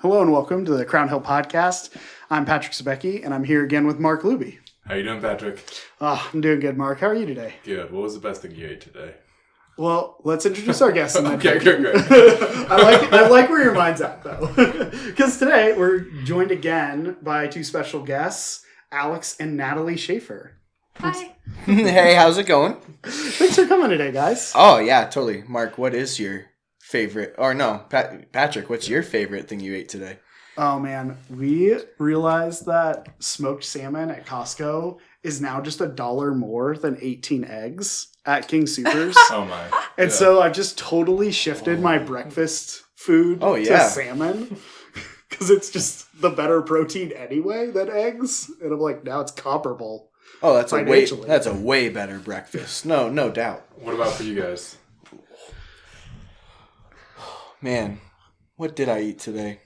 Hello and welcome to the Crown Hill Podcast. I'm Patrick Sabecki, and I'm here again with Mark Luby. How you doing, Patrick? I'm doing good, Mark. How are you today? Good. What was the best thing you ate today? Well, let's introduce our guests. Okay, good. I like where your mind's at, though. Because today we're joined again by two special guests, Alex and Natalie Schaffer. Hi. Hey, how's it going? Thanks for coming today, guys. Oh, yeah, totally. Mark, what is your favorite? Or no, Patrick, what's your favorite thing you ate today? Oh, man. We realized that smoked salmon at Costco is now just $1 more than 18 eggs at King Soopers. Oh, my. And so I've just totally shifted my breakfast food to salmon. Because it's just the better protein anyway than eggs. And I'm like, now it's comparable. Oh, that's a way better breakfast. No doubt. What about for you guys? Man, what did I eat today?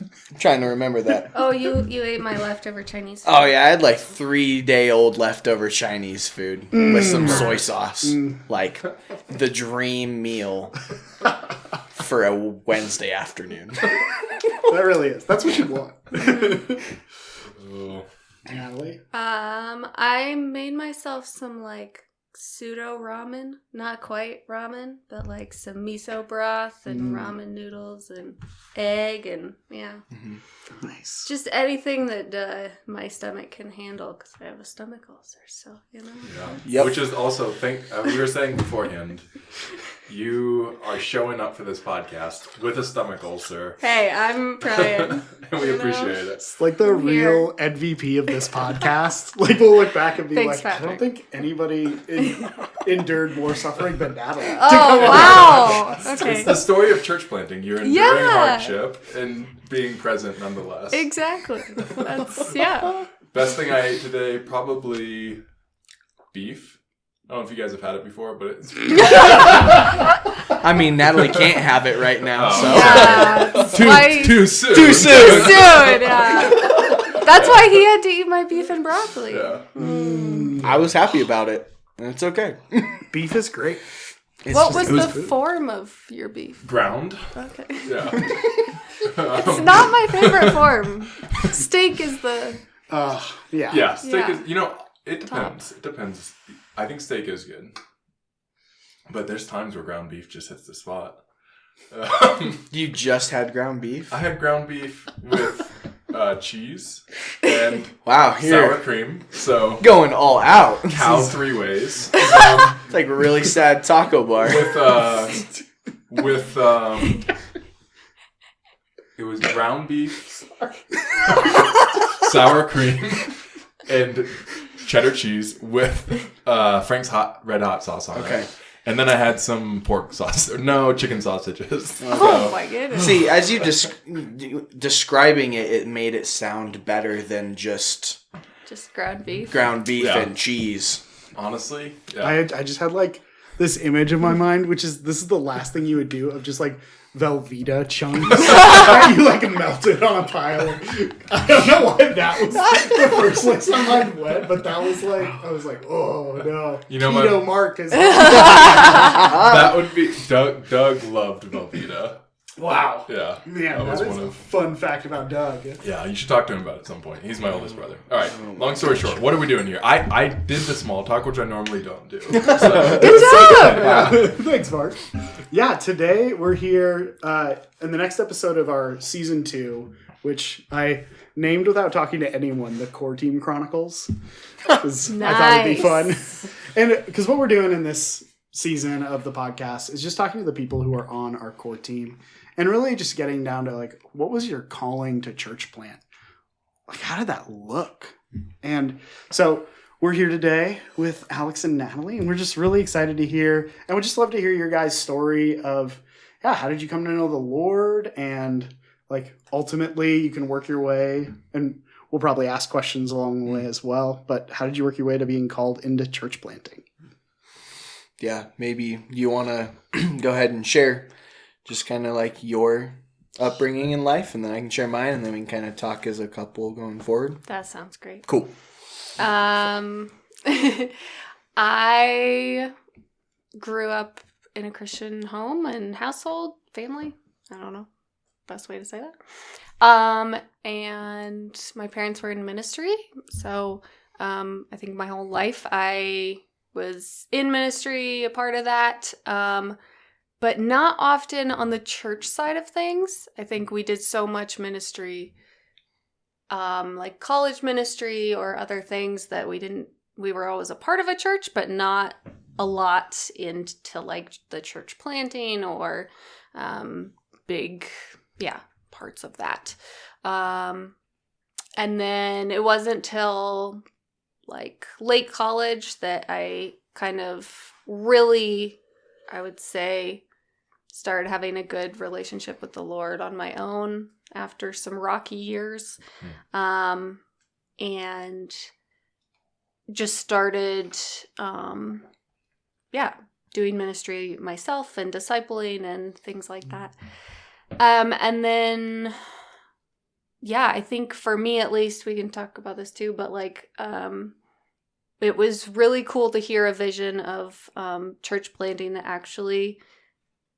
I'm trying to remember that. Oh, you ate my leftover Chinese food. Oh, yeah, I had like 3-day-old leftover Chinese food with some soy sauce. Like the dream meal for a Wednesday afternoon. That really is. That's what you want. Oh. Natalie? I made myself some like pseudo ramen. Not quite ramen, but like some miso broth and ramen noodles and egg and yeah. Mm-hmm. Nice. Just anything that my stomach can handle because I have a stomach ulcer, so you know. Yeah. Yep. Which is also, we were saying beforehand, you are showing up for this podcast with a stomach ulcer. Hey, I'm trying. And we appreciate it. It's like the real MVP of this podcast. Like, we'll look back and be Thanks, like, Patrick. I don't think anybody endured more suffering than Natalie. Oh, wow. It's Okay. the story of church planting. You're enduring hardship and being present nonetheless. Exactly. That's, yeah. Best thing I ate today, probably beef. I don't know if you guys have had it before, but it's... I mean, Natalie can't have it right now, so. Yeah, Too soon. Too soon. Yeah. That's why he had to eat my beef and broccoli. Yeah. I was happy about it, and it's okay. Beef is great. What was the form of your beef? Ground. Okay. Yeah. It's not my favorite form. Steak is the... Yeah. Yeah, steak Yeah. is, it depends. It depends. I think steak is good. But there's times where ground beef just hits the spot. You just had ground beef? I had ground beef with cheese and Wow, sour cream. So going all out. cow 3 ways. It's like a really sad taco bar. With it was ground beef, sour cream, and cheddar cheese with Frank's Red Hot sauce on it. And then I had some pork sauce. No, chicken sausages. Oh my goodness. See, as you describing it, it made it sound better than just ground beef. Ground beef and cheese. Honestly, yeah. I just had like this image in my mind, which is this is the last thing you would do of just like Velveeta chunks that you like melted on a pile. I don't know why that was the first place my mind went, but that was like I was like, oh no, Keto Mark is that would be Doug. Doug loved Velveeta. Wow. Yeah. Man, that is a fun fact about Doug. Yeah, you should talk to him about it at some point. He's my oldest brother. All right, long story short, what are we doing here? I did the small talk, which I normally don't do. So. Good job! Yeah. Thanks, Mark. Yeah, today we're here in the next episode of our season 2, which I named without talking to anyone, the Core Team Chronicles. Because I thought it'd be fun. And because what we're doing in this season of the podcast is just talking to the people who are on our core team and really just getting down to like, what was your calling to church plant? Like, how did that look? And so we're here today with Alex and Natalie, and we're just really excited to hear, and we'd just love to hear your guys' story of, how did you come to know the Lord? And like, ultimately you can work your way, and we'll probably ask questions along the way as well, but how did you work your way to being called into church planting? Yeah, maybe you want to go ahead and share just kind of like your upbringing in life, and then I can share mine, and then we can kind of talk as a couple going forward. That sounds great. Cool. I grew up in a Christian home and household, family. I don't know. best way to say that. And my parents were in ministry. So I think my whole life I was in ministry, a part of that. But not often on the church side of things. I think we did so much ministry, like college ministry or other things that we were always a part of a church, but not a lot into like the church planting or big, parts of that. And then it wasn't till like late college that I kind of really, I would say, started having a good relationship with the Lord on my own after some rocky years. And just started, doing ministry myself and discipling and things like that. And then, I think for me at least, we can talk about this too, but like, it was really cool to hear a vision of church planting that actually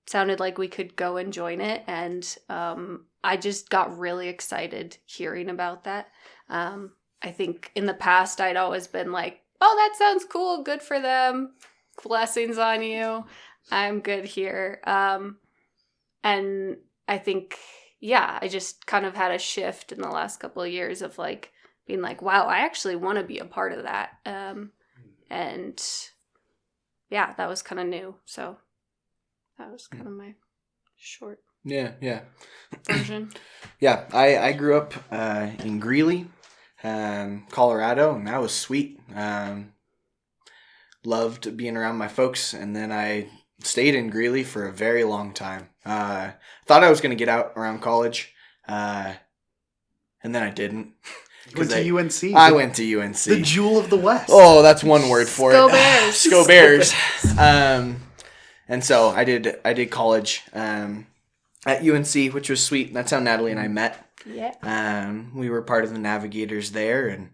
sounded like we could go and join it. And I just got really excited hearing about that. I think in the past, I'd always been like, oh, that sounds cool. Good for them. Blessings on you. I'm good here. And I think, I just kind of had a shift in the last couple of years of like being like, wow, I actually want to be a part of that. And that was kind of new. So that was kind of my short version. I grew up in Greeley, Colorado, and that was sweet. Loved being around my folks, and then I stayed in Greeley for a very long time. Thought I was going to get out around college, and then I didn't. You went to UNC. I went to UNC. The Jewel of the West. Oh, that's one word for Go it. Bears. Go Bears. And so I did college at UNC, which was sweet. That's how Natalie and I met. Yeah. We were part of the Navigators there, and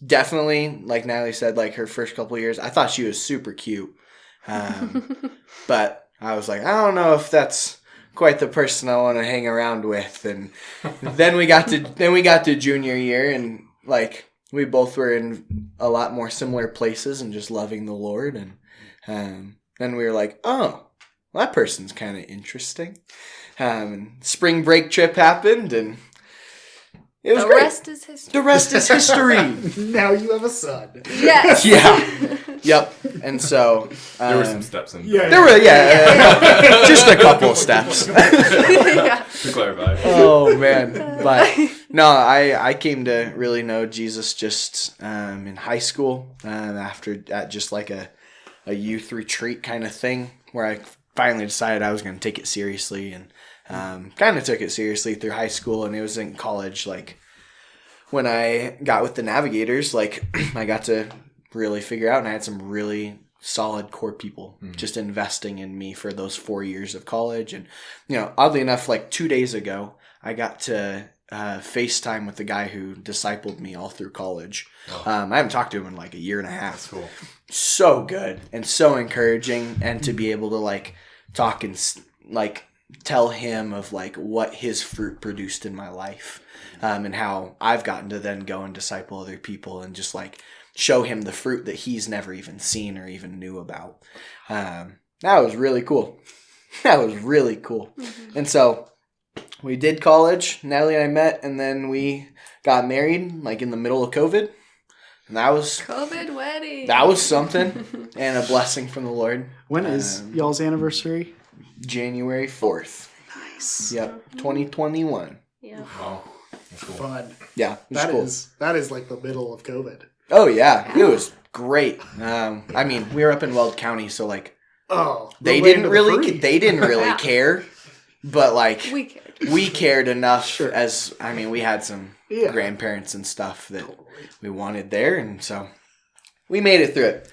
definitely, like Natalie said, like her first couple of years, I thought she was super cute. But I was like, I don't know if that's quite the person I want to hang around with. And then we got to junior year, and like we both were in a lot more similar places and just loving the Lord. And then we were like, oh, well, that person's kind of interesting. And spring break trip happened, and it was great. The rest is history. The rest is history. Now you have a son. Yes. Yeah. Yep. And so There were some steps in. Yeah. there were just a couple of steps. To clarify. Oh man. But no, I came to really know Jesus just in high school, after at just like a youth retreat kind of thing, where I finally decided I was going to take it seriously, and kind of took it seriously through high school. And it was in college, like when I got with the Navigators, like I got to really figure out, and I had some really solid core people just investing in me for those 4 years of college. And oddly enough, like 2 days ago, I got to FaceTime with the guy who discipled me all through college. I haven't talked to him in like a year and a half. That's cool. So good and so encouraging, and to be able to like talk and like tell him of like what his fruit produced in my life, and how I've gotten to then go and disciple other people and just like show him the fruit that he's never even seen or even knew about. That was really cool. That was really cool. Mm-hmm. And so we did college. Natalie and I met, and then we got married like in the middle of COVID. And that was COVID wedding. That was something, and a blessing from the Lord. When is y'all's anniversary? January 4th. Nice. Yep, 2021. Yeah. Wow. That's cool. Fun. Yeah, That is like the middle of COVID. Oh yeah, it was great. I mean, we were up in Weld County, so like, they didn't really care, but like we cared enough. Sure. As I mean, we had some grandparents and stuff that we wanted there, and so we made it through it.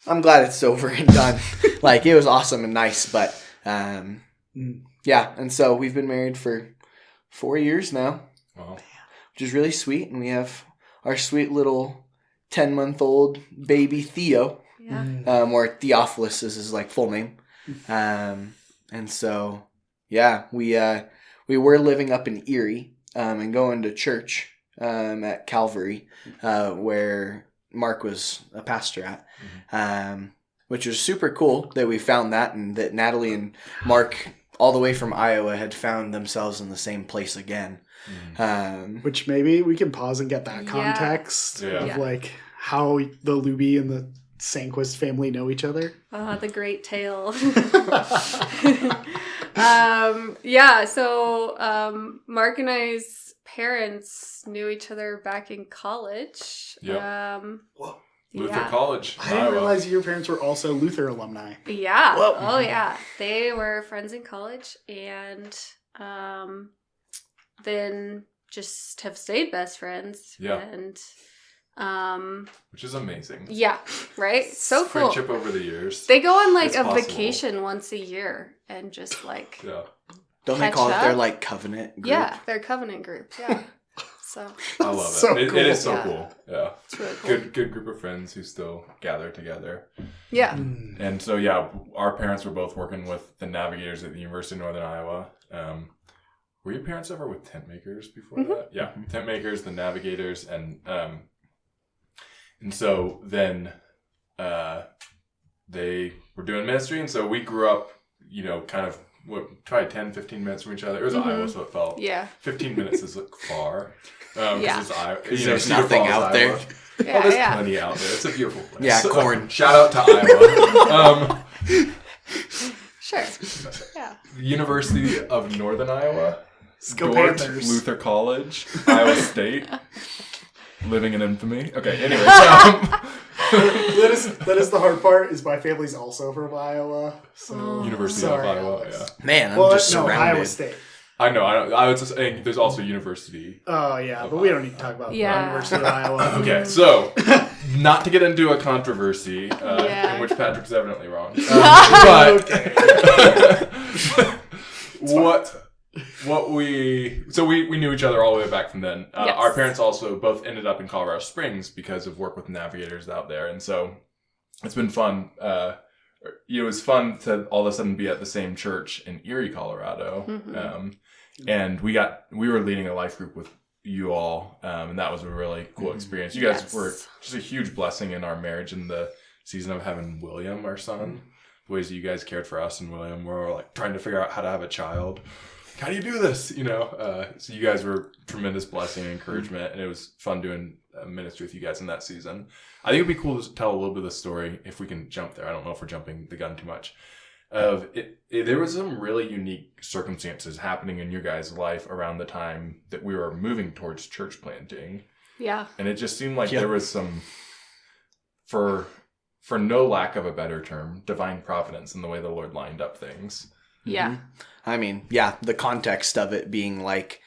I'm glad it's over and done. Like, it was awesome and nice, but yeah. And so we've been married for 4 years now. Wow. Which is really sweet, and we have our sweet little 10-month-old baby Theo, or Theophilus is his like full name, and so yeah, we were living up in Erie and going to church at Calvary, where Mark was a pastor at, which was super cool that we found that, and that Natalie and Mark, all the way from Iowa, had found themselves in the same place again. Which maybe we can pause and get that context of like how the Luby and the Sanquist family know each other. The great tale. So Mark and I's parents knew each other back in college. Yep. Luther College. I didn't realize your parents were also Luther alumni. Yeah. Whoa. Oh, yeah. They were friends in college and then just have stayed best friends. Yeah. And which is amazing. Yeah. Right? So cool. Friendship over the years. They go on like It's a possible. vacation once a year and just like Don't they call catch it their up? like covenant group? Yeah, their covenant group. Yeah. So I love it. So It cool. is so Yeah. cool. Yeah. it's really cool. Good group of friends who still gather together. Yeah. And so, yeah, our parents were both working with the Navigators at the University of Northern Iowa. Were your parents ever with Tent Makers before that? Yeah, Tent Makers, the Navigators, and so then they were doing ministry, and so we grew up, kind of probably 10, 15 minutes from each other. It was Iowa, so it felt 15 minutes is far. Yeah. It's Iowa. There's Cedar nothing Falls, out there. Iowa. Yeah, There's yeah. plenty out there. It's a beautiful place. Yeah, corn. Shout out to Iowa. Sure. Yeah. University of Northern Iowa. Go Dort, Panthers. Luther College, Iowa State. Living in infamy. Okay, anyways. That is the hard part, is my family's also from Iowa. So University Sorry, of Iowa, Alex. yeah. Man, I'm well, just no, surrounded. Iowa State. I know. I was just saying there's also University. Oh yeah, but we don't need to talk about the Yeah. University of Iowa. Okay, so not to get into a controversy Yeah. in which Patrick's evidently wrong. But we knew each other all the way back from then. Yes. Our parents also both ended up in Colorado Springs because of work with Navigators out there, and so it's been fun. It was fun to all of a sudden be at the same church in Erie, Colorado, and we were leading a life group with you all, and that was a really cool experience. You guys were just a huge blessing in our marriage in the season of having William, our son. The ways that you guys cared for us and William, we were like trying to figure out how to have a child. How do you do this? So you guys were tremendous blessing and encouragement, and it was fun doing ministry with you guys in that season. I think it'd be cool to tell a little bit of the story if we can jump there. I don't know if we're jumping the gun too much. There was some really unique circumstances happening in your guys' life around the time that we were moving towards church planting. Yeah. And it just seemed like there was some, for no lack of a better term, divine providence in the way the Lord lined up things. Yeah. I mean, yeah, the context of it being like,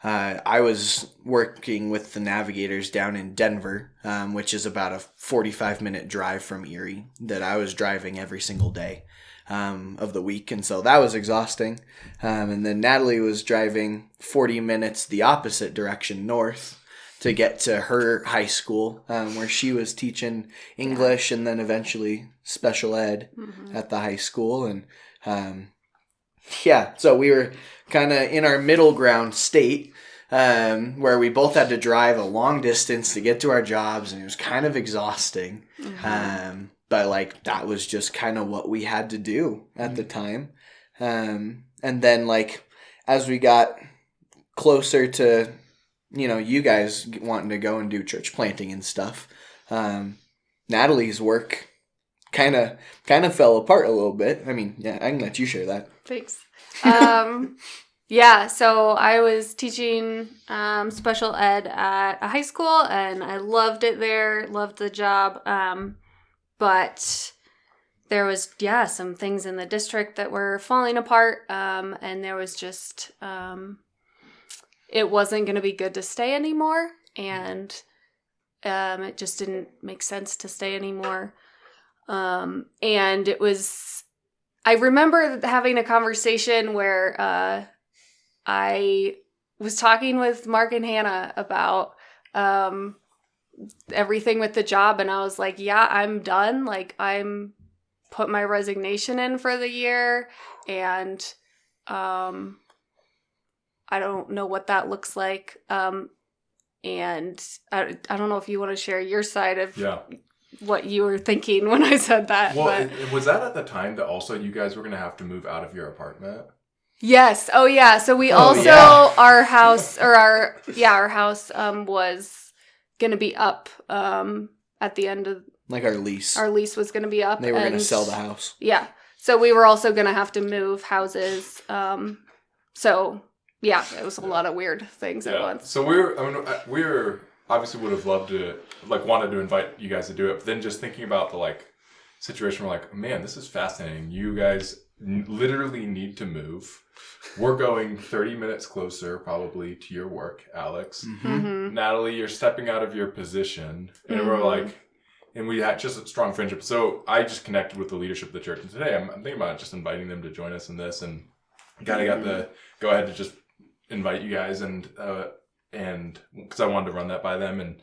I was working with the Navigators down in Denver, which is about a 45-minute drive from Erie, that I was driving every single day of the week. And so that was exhausting. And then Natalie was driving 40 minutes the opposite direction north to get to her high school, where she was teaching English and then eventually special ed at the high school. And so we were kind of in our middle ground state, where we both had to drive a long distance to get to our jobs, and it was kind of exhausting. But like that was just kind of what we had to do at the time. And then like as we got closer to, you guys wanting to go and do church planting and stuff, Natalie's work kind of fell apart a little bit. I mean, yeah, I can let you share that. Thanks. So I was teaching special ed at a high school, and I loved it there, loved the job. But there was, some things in the district that were falling apart, and there was just, it wasn't going to be good to stay anymore, and it just didn't make sense to stay anymore. And it was, I remember having a conversation where I was talking with Mark and Hannah about everything with the job, and I was like, yeah, I'm done. Like, I'm put my resignation in for the year, and I don't know what that looks like. And I don't know if you want to share your side of what you were thinking when I said that. Well, was that at the time that also you guys were going to have to move out of your apartment? Yes. Oh, yeah. So we our house was going to be up at the end of... Like our lease. Our lease was going to be up. They were going to sell the house. Yeah. So we were also going to have to move houses. So... yeah, it was a lot of weird things at once. So we're obviously would have loved to, wanted to invite you guys to do it, but then just thinking about the, situation, we're like, man, this is fascinating. You guys literally need to move. We're going 30 minutes closer, probably, to your work, Alex. Mm-hmm. Natalie, you're stepping out of your position. And we're like, and we had just a strong friendship. So I just connected with the leadership of the church. And today I'm thinking about just inviting them to join us in this, and kind of got the go ahead to just invite you guys, and because I wanted to run that by them, and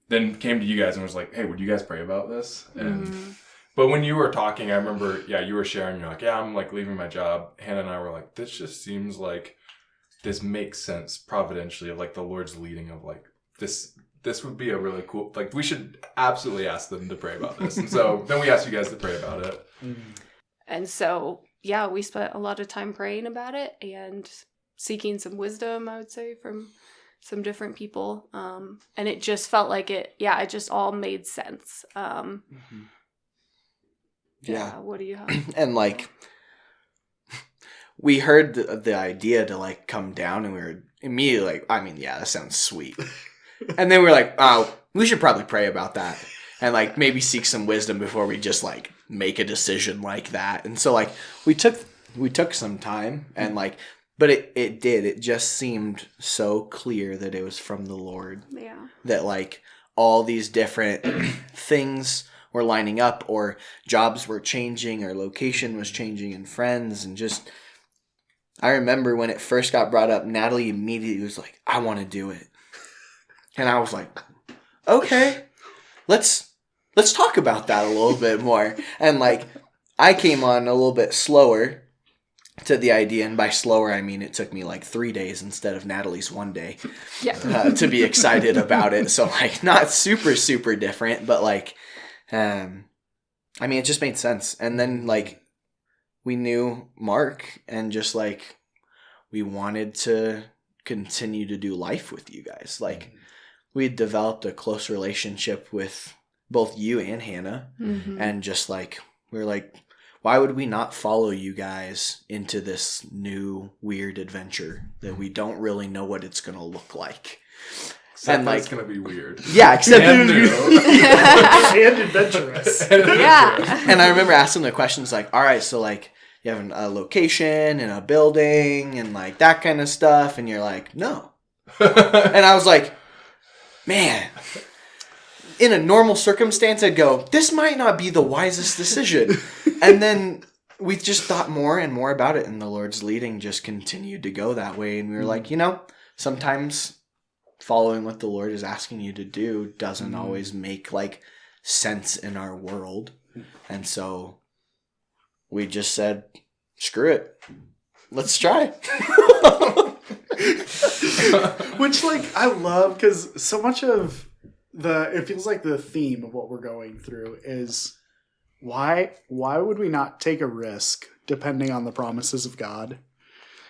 then came to you guys and was like, hey, would you guys pray about this? And but when you were talking, I remember you were sharing, you're like, yeah, I'm leaving my job. Hannah and I were like, this just seems like this makes sense providentially of the Lord's leading of this would be a really cool, we should absolutely ask them to pray about this. And so then we asked you guys to pray about it. And so we spent a lot of time praying about it and seeking some wisdom, I would say, from some different people. And it just felt like it just all made sense. What do you have? And we heard the idea to come down, and we were immediately that sounds sweet. And then we were like, oh, we should probably pray about that. And maybe seek some wisdom before we just make a decision like that. And so we took some time, and but it just seemed so clear that it was from the Lord. Yeah. That all these different things were lining up, or jobs were changing, or location was changing, and friends, and just I remember when it first got brought up, Natalie immediately was like, I want to do it. And I was like, okay. Let's talk about that a little bit more. And I came on a little bit slower to the idea, and by slower I mean it took me 3 days instead of Natalie's 1 day to be excited about it. So not super super different, but it just made sense. And then we knew Mark, and just we wanted to continue to do life with you guys. We had developed a close relationship with both you and Hannah. And just we were why would we not follow you guys into this new weird adventure that we don't really know what it's going to look like? Except it's going to be weird. Yeah, except and adventurous. And I remember asking the questions all right, so you have a location and a building and that kind of stuff, and you're like, no. And I was like, man, in a normal circumstance, I'd go, this might not be the wisest decision. And then we just thought more and more about it, and the Lord's leading just continued to go that way. And we were like, sometimes following what the Lord is asking you to do doesn't always make sense in our world. And so we just said, screw it. Let's try. Which I love, because so much of it feels like the theme of what we're going through is why would we not take a risk depending on the promises of God?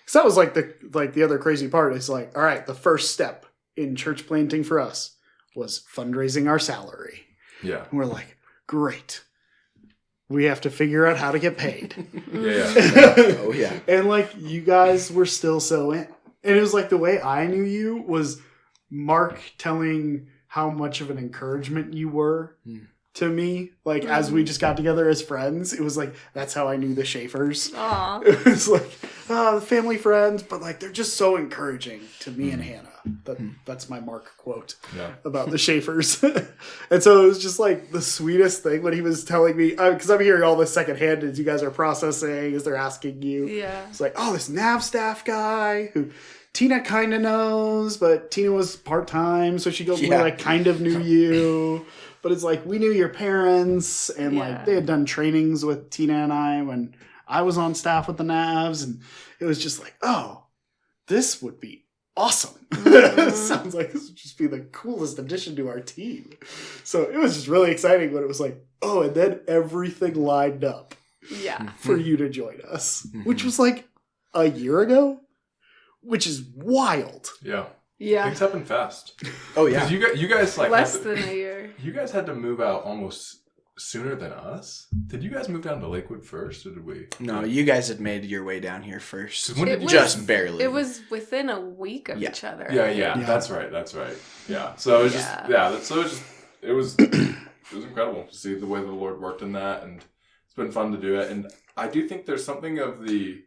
Because that was the other crazy part is all right, the first step in church planting for us was fundraising our salary. Yeah. And we're like, great. We have to figure out how to get paid. Oh yeah. And you guys were still so in. And it was the way I knew you was Mark telling how much of an encouragement you were to me. As we just got together as friends, it was that's how I knew the Schaffers. Aww. It was the family friends, but they're just so encouraging to me and Hannah. That's my Mark quote about the Schaffers. And so it was just the sweetest thing when he was telling me, because I'm hearing all this secondhand as you guys are processing, as they're asking you. Yeah. It's this nav staff guy who Tina kind of knows, but Tina was part-time, so she goes, we kind of knew you. But it's we knew your parents, and they had done trainings with Tina and I when I was on staff with the Navs, and it was just like, oh, this would be awesome. Sounds like this would just be the coolest addition to our team. So it was just really exciting when it was like, oh, and then everything lined up for you to join us, which was like a year ago, which is wild. Yeah. Yeah. Things happen fast. Oh yeah. Because you guys like less than a year. You guys had to move out almost sooner than us. Did you guys move down to Lakewood first, or did we? No, you guys had made your way down here first. When did you just barely. It was within a week of each other. Yeah. That's right. Yeah. So it was it was incredible to see the way the Lord worked in that, and it's been fun to do it. And I do think there's something of the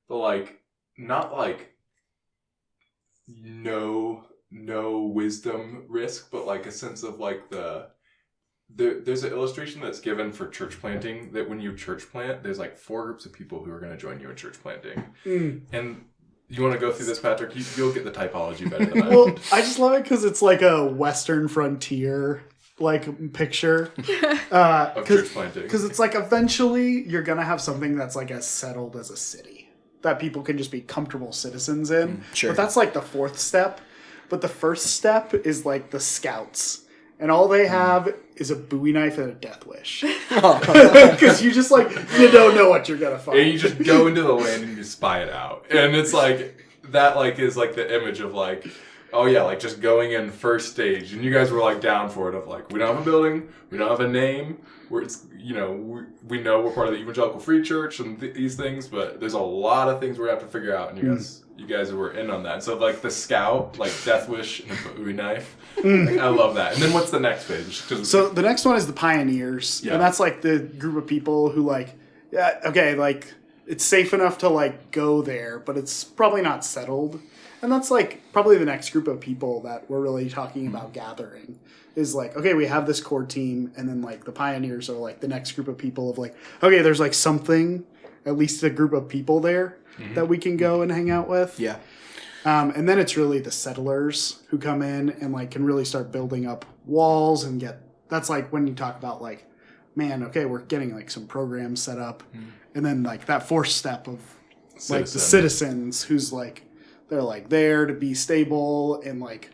like, not like no wisdom risk, but like a sense of like there's an illustration that's given for church planting, that when you church plant, there's like 4 groups of people who are going to join you in church planting. And you want to go through this, Patrick? You'll get the typology better than I Well, would. I just love it because it's like a Western frontier like picture Of church planting. Because it's like eventually you're gonna have something that's like as settled as a city that people can just be comfortable citizens in. Sure. But that's like the 4th step. But the first step is like the scouts. And all they have is a Bowie knife and a death wish. Because you just like, you don't know what you're going to find. And you just go into the land and you spy it out. And it's like, that like is like the image of like, oh yeah, like just going in first stage. And you guys were like down for it of like, we don't have a building, we don't have a name. We know we're part of the Evangelical Free Church and these things, but there's a lot of things we have to figure out. And you guys were in on that. So like the scout, like death wish and a Bowie knife. Like, I love that. And then what's the next page? So the next one is the pioneers. Yeah. And that's like the group of people who like, yeah, okay, like it's safe enough to like go there, but it's probably not settled. And that's like probably the next group of people that we're really talking about gathering is like, okay, we have this core team, and then like the pioneers are like the next group of people of like, okay, there's like something, at least a group of people there that we can go and hang out with. Yeah. And then it's really the settlers who come in and like can really start building up walls and that's like when you talk about like, man, okay, we're getting like some programs set up. And then like that 4th step of like the citizens who's like, they're like there to be stable and like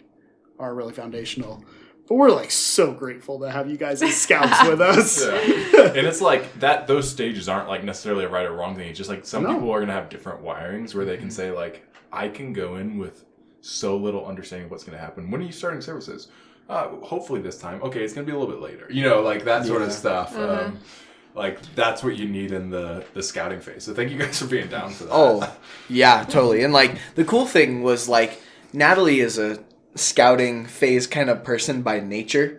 are really foundational. But we're like so grateful to have you guys as scouts with us. Yeah. And it's like that, those stages aren't like necessarily a right or wrong thing. It's just like some people are going to have different wirings where they can say like, I can go in with so little understanding of what's going to happen. When are you starting services? Hopefully this time. Okay, it's going to be a little bit later. You know, like that sort of stuff. Like that's what you need in the scouting phase. So thank you guys for being down for that. Oh, yeah, totally. And like the cool thing was like Natalie is a scouting phase kind of person by nature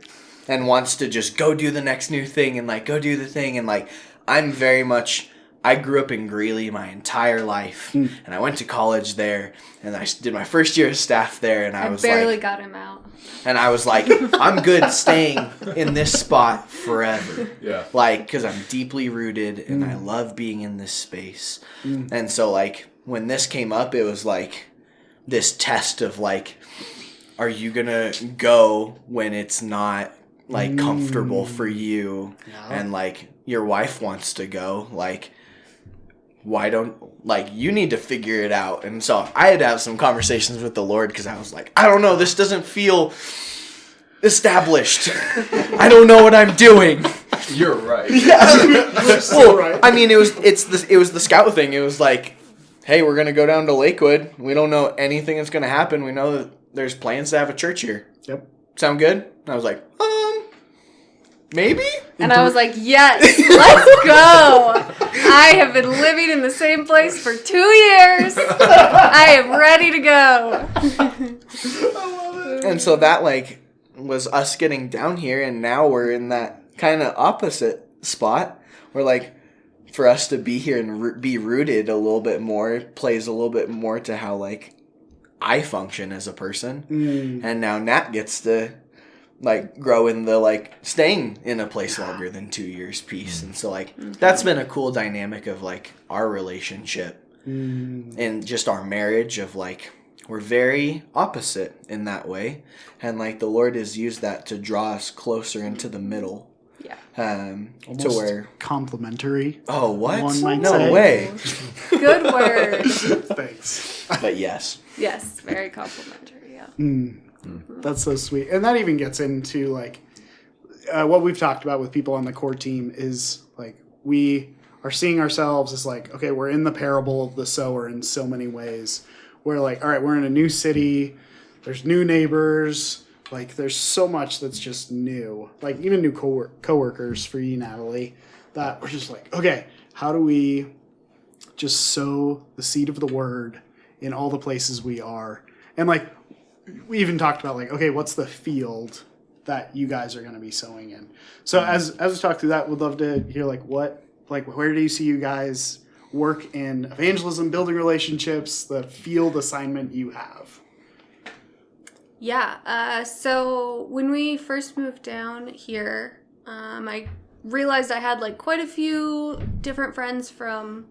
and wants to just go do the next new thing and like go do the thing. And like I'm very much, I grew up in Greeley my entire life and I went to college there and I did my first year of staff there and I was barely like, got him out. And I was like, I'm good staying in this spot forever. Yeah. Like, because I'm deeply rooted and I love being in this space. And so, like, when this came up, it was like this test of, like, are you going to go when it's not, like, comfortable for you? Yeah. And, like, your wife wants to go. Like, why don't, like, you need to figure it out. And so I had to have some conversations with the Lord because I was like, I don't know, this doesn't feel established. I don't know what I'm doing. You're right. You're so right. I mean, it was the scout thing. It was like, hey, we're going to go down to Lakewood. We don't know anything that's going to happen. We know that there's plans to have a church here. Yep. Sound good? And I was like, maybe? And I was like, yes, let's go. I have been living in the same place for 2 years. I am ready to go. I love it. And so that, like, was us getting down here, and now we're in that kind of opposite spot where, like, for us to be here and be rooted a little bit more plays a little bit more to how, like, I function as a person. And now Nat gets to, like, grow in the, like, staying in a place longer than 2 years piece. And so, like, that's been a cool dynamic of, like, our relationship and just our marriage of, like, we're very opposite in that way. And, like, the Lord has used that to draw us closer into the middle Yeah. To Almost where complimentary. oh what One might no say. way Good word. Thanks. but yes Yes, very complimentary. Yeah. That's so sweet. And that even gets into like what we've talked about with people on the core team is like we are seeing ourselves as like, okay, we're in the parable of the sower in so many ways. We're like, all right, we're in a new city. There's new neighbors. Like there's so much that's just new. Like even new coworkers for you, Natalie, that we're just like, okay, how do we just sow the seed of the word in all the places we are? And like we even talked about like, okay, what's the field that you guys are going to be sowing in? So as we talk through that, we'd love to hear like where do you see you guys work in evangelism, building relationships, the field assignment you have? Yeah. So when we first moved down here, I realized I had like quite a few different friends from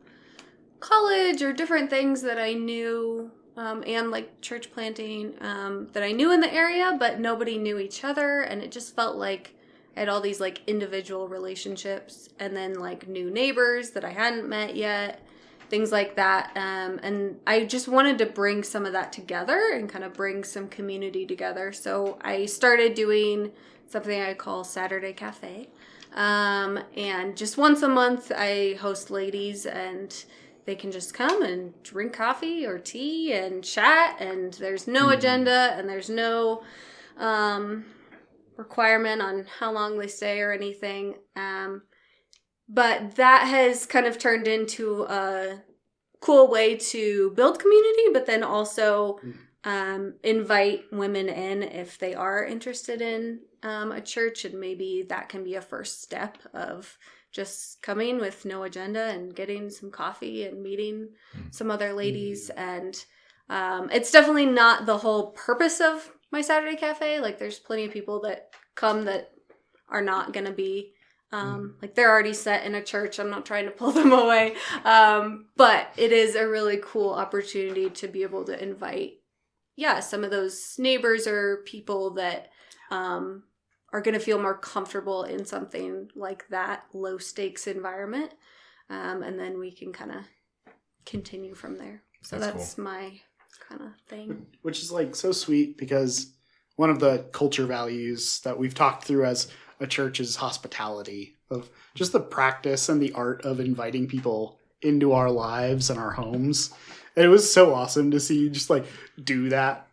college or different things that I knew, and like church planting, that I knew in the area, but nobody knew each other. And it just felt like I had all these like individual relationships and then like new neighbors that I hadn't met yet, things like that. And I just wanted to bring some of that together and kind of bring some community together. So I started doing something I call Saturday Cafe. And just once a month I host ladies and they can just come and drink coffee or tea and chat, and there's no agenda and there's no requirement on how long they stay or anything. But that has kind of turned into a cool way to build community, but then also invite women in if they are interested in a church, and maybe that can be a first step of just coming with no agenda and getting some coffee and meeting some other ladies. And it's definitely not the whole purpose of my Saturday Cafe. Like there's plenty of people that come that are not going to be like they're already set in a church. I'm not trying to pull them away. But it is a really cool opportunity to be able to invite, some of those neighbors or people that are going to feel more comfortable in something like that low stakes environment. And then we can kind of continue from there. So that's cool. My kind of thing. Which is like so sweet, because one of the culture values that we've talked through as a church is hospitality, of just the practice and the art of inviting people into our lives and our homes. And it was so awesome to see you just like do that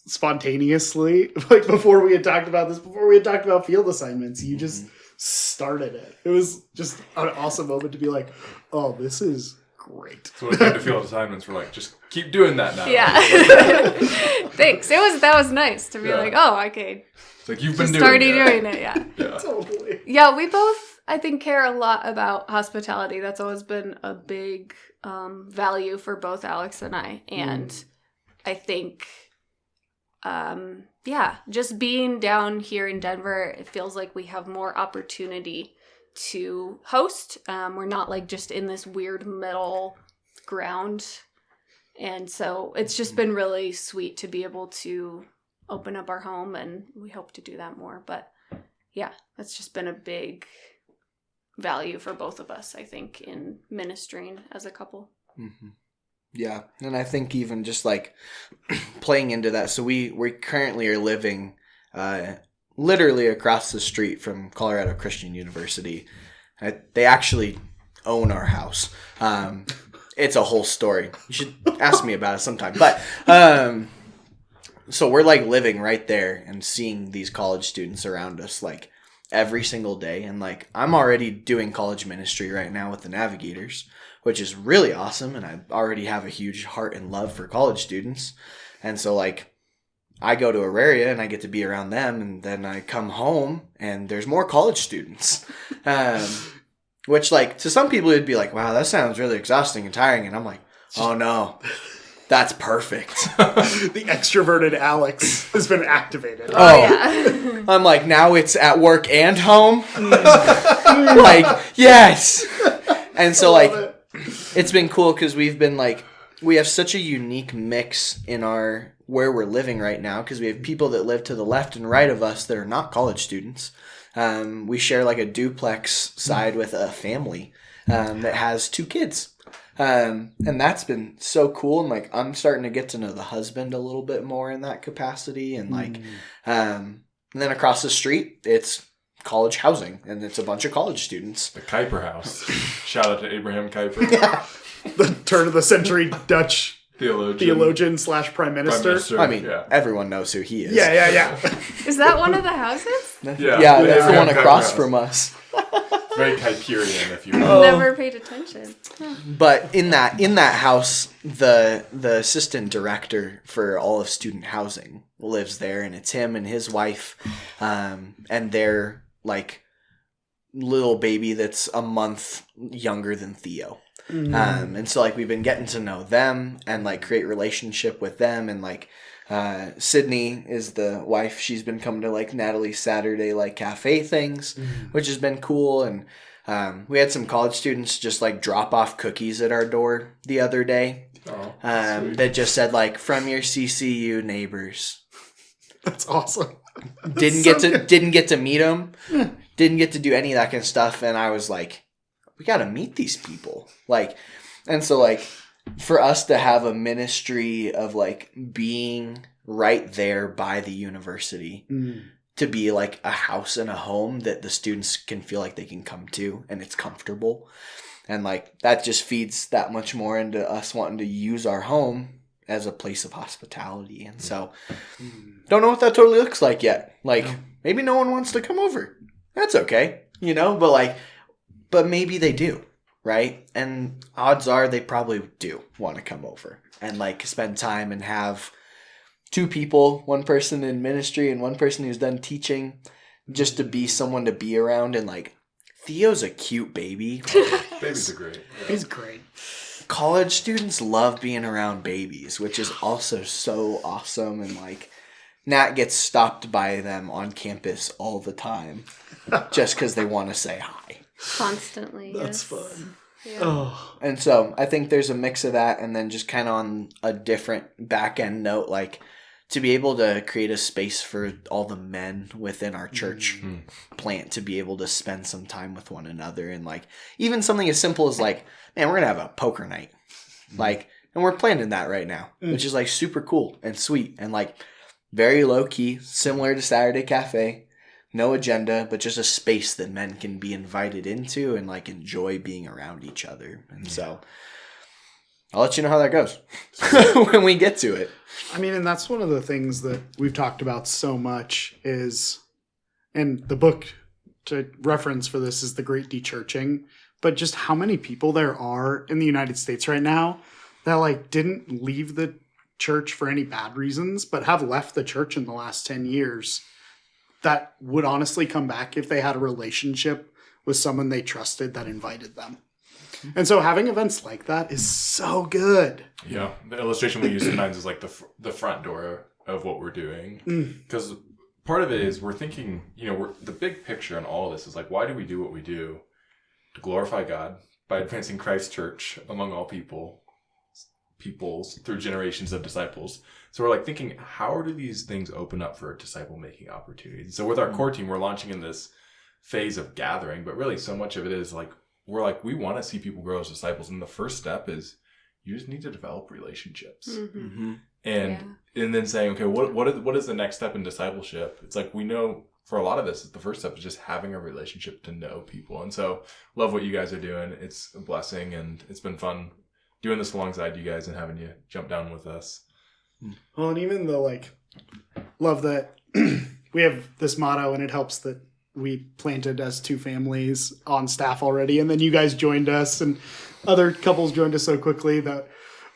spontaneously. Like before we had talked about field assignments, you just started it. It was just an awesome moment to be like, oh, this is great. So when it came to field assignments, we're like, just keep doing that now. Yeah. Thanks. That was nice to be like, oh, okay. It's like you've been doing it. Yeah. Totally. Yeah, we both, I think, care a lot about hospitality. That's always been a big value for both Alex and I. And I think, just being down here in Denver, it feels like we have more opportunity to host. We're not like just in this weird middle ground. And so it's just been really sweet to be able to open up our home, and we hope to do that more. But yeah, that's just been a big value for both of us, I think, in ministering as a couple. Mm-hmm. Yeah, and I think even just like playing into that. So we currently are living literally across the street from Colorado Christian University. They actually own our house. It's a whole story. You should ask me about it sometime. But so we're like living right there and seeing these college students around us like every single day. And like I'm already doing college ministry right now with the Navigators, which is really awesome. And I already have a huge heart and love for college students. And so like I go to Auraria and I get to be around them, and then I come home and there's more college students. Which like to some people it'd be like, wow, that sounds really exhausting and tiring. And I'm like, oh no, that's perfect. The extroverted Alex has been activated. Yeah. I'm like, now it's at work and home. Like, yes. And so like it's been cool because we've been like, we have such a unique mix in where we're living right now, because we have people that live to the left and right of us that are not college students. we share like a duplex side with a family that has 2 kids. And that's been so cool. And like, I'm starting to get to know the husband a little bit more in that capacity. And like, and then across the street, it's college housing, and it's a bunch of college students. The Kuiper House. Shout out to Abraham Kuiper. Yeah. The turn of the century Dutch theologian / prime minister. I mean, everyone knows who he is. Yeah. Is that one of the houses? Yeah, that's the one across from us. Very Kuiperian, if you will. Never paid attention. Huh. But in that house, the assistant director for all of student housing lives there, and it's him and his wife, and their like little baby that's a month younger than Theo. And so like we've been getting to know them and like create relationship with them, and like Sydney is the wife. She's been coming to like Natalie's Saturday like cafe things, which has been cool. And we had some college students just like drop off cookies at our door the other day. That just said like, from your CCU neighbors. That's awesome. Didn't get to meet them. Didn't get to do any of that kind of stuff. And I was like, we got to meet these people. Like, and so like for us to have a ministry of like being right there by the university, to be like a house and a home that the students can feel like they can come to, and it's comfortable. And like that just feeds that much more into us wanting to use our home as a place of hospitality. And so don't know what that totally looks like yet. Like maybe no one wants to come over. That's okay. But maybe they do. Right? And odds are they probably do want to come over and like spend time and have 2 people, one person in ministry and one person who's done teaching, just to be someone to be around. And like, Theo's a cute baby. Babies are great. Yeah. He's great. College students love being around babies, which is also so awesome. And like, Nat gets stopped by them on campus all the time just because they want to say hi. Constantly. That's yes. fun. Yeah. Oh. And so I think there's a mix of that, and then just kind of on a different back end note, like to be able to create a space for all the men within our church plant to be able to spend some time with one another. And like even something as simple as like, man, we're going to have a poker night. Like, and we're planning that right now, which is like super cool and sweet and like very low key, similar to Saturday Cafe. No agenda, but just a space that men can be invited into and like enjoy being around each other. And so I'll let you know how that goes when we get to it. I mean, and that's one of the things that we've talked about so much is, and the book to reference for this is The Great Dechurching, but just how many people there are in the United States right now that like didn't leave the church for any bad reasons, but have left the church in the last 10 years. That would honestly come back if they had a relationship with someone they trusted that invited them. And so having events like that is so good. Yeah. The illustration we use sometimes is like the front door of what we're doing. Because part of it is we're thinking, the big picture in all of this is like, why do we do what we do? To glorify God by advancing Christ's church among all peoples through generations of disciples. So we're like thinking, how do these things open up for disciple-making opportunities? So with our core team, we're launching in this phase of gathering, but really so much of it is like, we want to see people grow as disciples. And the first step is you just need to develop relationships. And then saying, okay, what is the next step in discipleship? It's like, we know for a lot of this, the first step is just having a relationship to know people. And so love what you guys are doing. It's a blessing, and it's been fun doing this alongside you guys and having you jump down with us. Well, and even though love that we have this motto, and it helps that we planted as 2 families on staff already, and then you guys joined us and other couples joined us so quickly that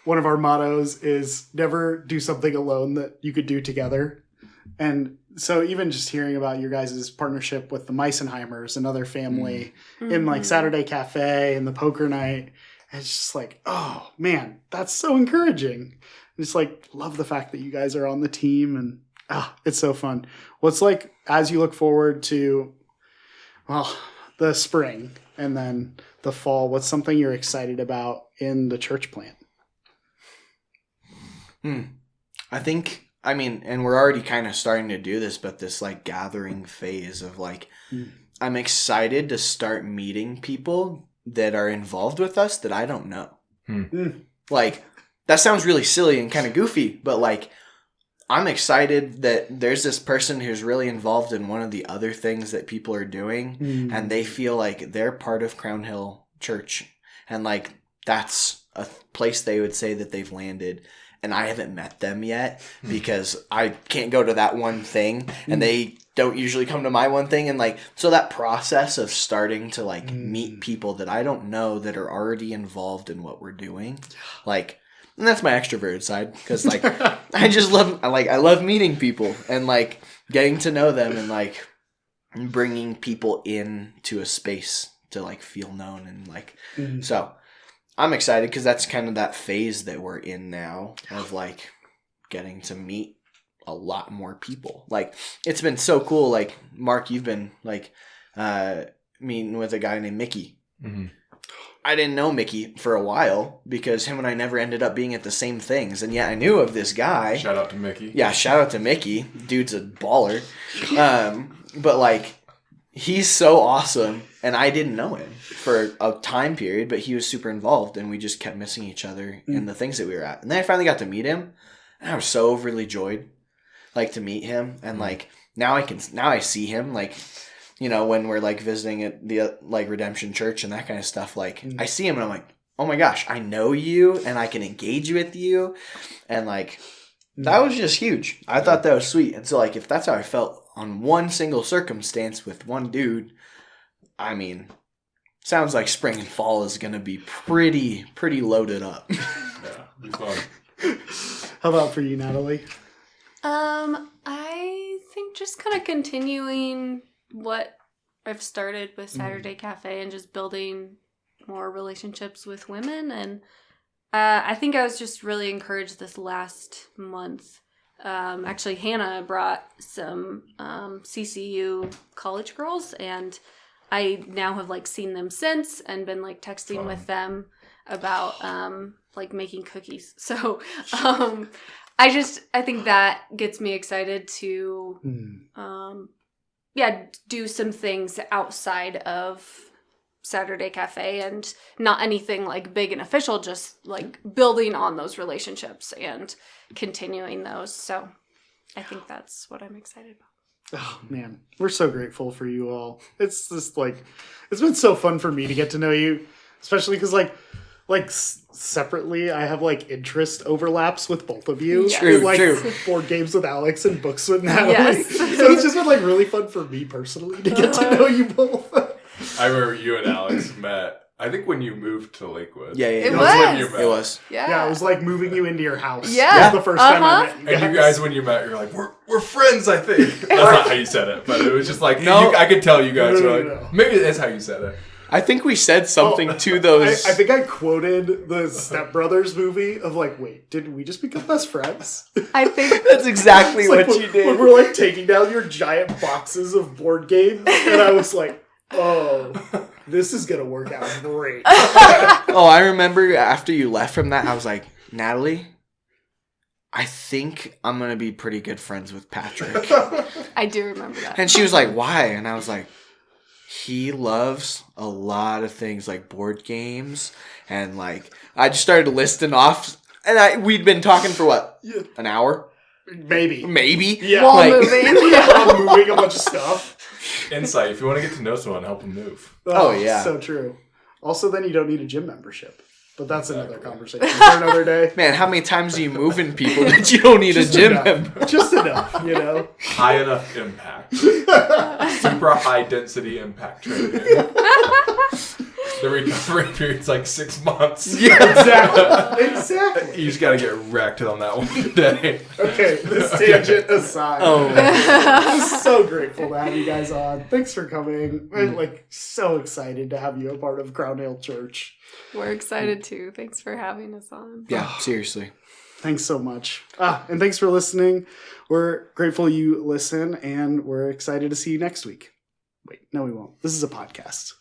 one of our mottos is never do something alone that you could do together. And so even just hearing about your guys' partnership with the Meisenheimers, another family in like Saturday Cafe and the poker night, it's just like, oh man, that's so encouraging. It's like, love the fact that you guys are on the team, and it's so fun. What's like, as you look forward to, the spring and then the fall, what's something you're excited about in the church plant? I think I mean, and we're already kind of starting to do this, but this like gathering phase of like, I'm excited to start meeting people that are involved with us that I don't know. Like, that sounds really silly and kind of goofy, but like, I'm excited that there's this person who's really involved in one of the other things that people are doing, and they feel like they're part of Crown Hill Church, and like that's a place they would say that they've landed. And I haven't met them yet because I can't go to that one thing, and they don't usually come to my one thing. And like, so that process of starting to like meet people that I don't know that are already involved in what we're doing, like, and that's my extroverted side, because like I love meeting people and like getting to know them and like bringing people into a space to like feel known and like so I'm excited because that's kind of that phase that we're in now of like getting to meet a lot more people. Like, it's been so cool. Like, Mark, you've been like meeting with a guy named Mickey. I didn't know Mickey for a while because him and I never ended up being at the same things. And yet I knew of this guy. Shout out to Mickey. Yeah, shout out to Mickey. Dude's a baller. But like, he's so awesome. And I didn't know him for a time period, but he was super involved. And we just kept missing each other in the things that we were at. And then I finally got to meet him. And I was so overly joyed, like, to meet him. And like, now I see him, like, you know, when we're like visiting at the like Redemption Church and that kind of stuff, like I see him and I'm like, oh my gosh, I know you and I can engage with you. And like, that was just huge. I thought that was sweet. And so like, if that's how I felt on one single circumstance with one dude, I mean, sounds like spring and fall is going to be pretty loaded up. Yeah, be fun. How about for you, Natalie? I think just kind of continuing what I've started with Saturday Cafe and just building more relationships with women. And I think I was just really encouraged this last month. Actually, Hannah brought some CCU college girls, and I now have like seen them since and been like texting with them about like making cookies. So I think that gets me excited to do some things outside of Saturday Cafe, and not anything like big and official, just like building on those relationships and continuing those. So I think that's what I'm excited about. Oh man, we're so grateful for you all. It's just like, it's been so fun for me to get to know you, especially because like separately, I have like interest overlaps with both of you. Yes. True, like true. board games with Alex and books with Natalie. Yes. So it's just been like really fun for me personally to get to know you both. I remember you and Alex met, I think, when you moved to Lakewood. Yeah. It That was when was. you met. It was. Yeah, it was like moving you into your house. Yeah. That was the first time I met you And you guys, when you met, you're like, we're friends, I think. That's not how you said it, but it was just like, No. I could tell you guys were like, No. maybe that's how you said it. I think we said something to those. I think I quoted the Step Brothers movie of like, wait, did we just become best friends? I think That's exactly It's what like you when did. we're like taking down your giant boxes of board games, and I was like, oh, this is gonna work out great. Oh, I remember after you left from that, I was like, Natalie, I think I'm going to be pretty good friends with Patrick. I do remember that. And she was like, why? And I was like, he loves a lot of things like board games. And like, I just started listing off. And we'd been talking for what? An hour? Maybe. Maybe? Yeah. While like- moving. I'm moving a bunch of stuff. Insight. If you want to get to know someone, help them move. Oh, yeah. So true. Also, then you don't need a gym membership. But that's another conversation for another day. Man, how many times do you move in people that you don't need a gym enough. member? Just enough, you know? High enough impact. Super high density impact training. The recovery period's like 6 months. Yeah. Exactly. You just gotta get wrecked on that one day. Okay, this tangent aside. Oh, I'm so grateful to have you guys on. Thanks for coming. I'm like so excited to have you a part of Crown Hill Church. We're excited too. Thanks for having us on. yeah, seriously. Thanks so much. And thanks for listening. We're grateful you listen, and we're excited to see you next week. Wait, no, we won't. This is a podcast.